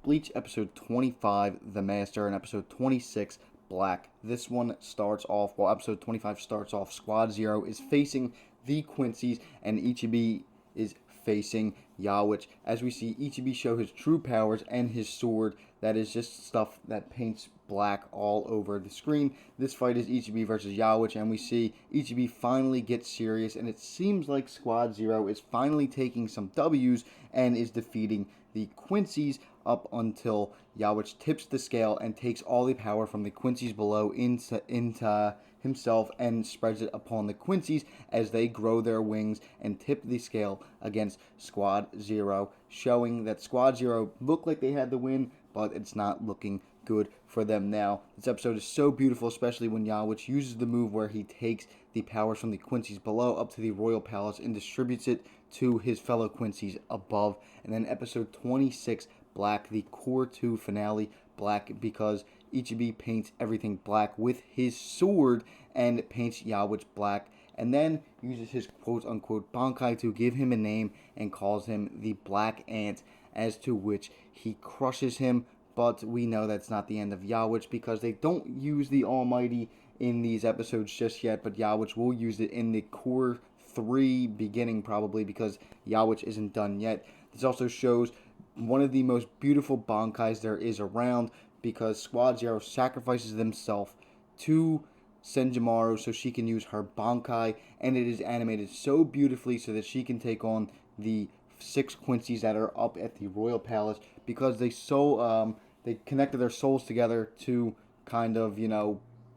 Bleach episode 25, The Master, and episode 26, Black. This one starts off, episode 25 starts off, Squad Zero is facing the Quincy's, and Ichibi is facing Yawich. As we see Ichibi show his true powers and his sword, that is just stuff that paints black all over the screen. This fight is Ichibi versus Yawich, and we see Ichibi finally get serious, and it seems like Squad Zero is finally taking some W's and is defeating the Quincy's up until Yawich tips the scale and takes all the power from the Quincy's below into himself and spreads it upon the Quincy's as they grow their wings and tip the scale against Squad Zero, showing that Squad Zero looked like they had the win, but it's not looking good for them now. This episode is so beautiful, especially when Yawich uses the move where he takes the powers from the Quincy's below up to the Royal Palace and distributes it to his fellow Quincy's above. And then episode 26, Black, the Core 2 finale, Black, because Ichibi paints everything black with his sword and paints Yawich black, and then uses his quote-unquote Bankai to give him a name and calls him the Black Ant, as to which he crushes him. But we know that's not the end of Yawich because they don't use the Almighty in these episodes just yet, but Yawich will use it in the Core 3 beginning probably because Yawich isn't done yet. This also shows one of the most beautiful Bankais there is around because Squad Zero sacrifices themselves to Senjimaro so she can use her Bankai, and it is animated so beautifully so that she can take on the 6 Quincy's that are up at the Royal Palace because they connected their souls together to kind of,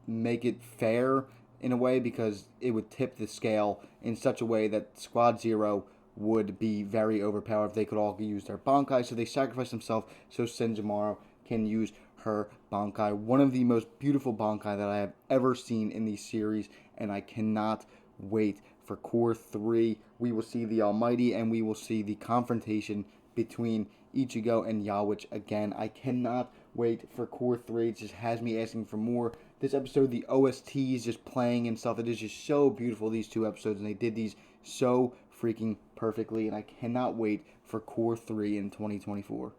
make it fair in a way because it would tip the scale in such a way that Squad Zero would be very overpowered if they could all use their Bankai. So they sacrifice themselves so Senjimaro can use her Bankai. One of the most beautiful Bankai that I have ever seen in the series, and I cannot wait for Core 3. We will see the Almighty, and we will see the confrontation between Ichigo and Yawich again. I cannot wait for Core 3. It just has me asking for more. This episode, the OST is just playing and stuff. It is just so beautiful, these 2 episodes, and they did these so freaking perfectly, and I cannot wait for Core 3 in 2024.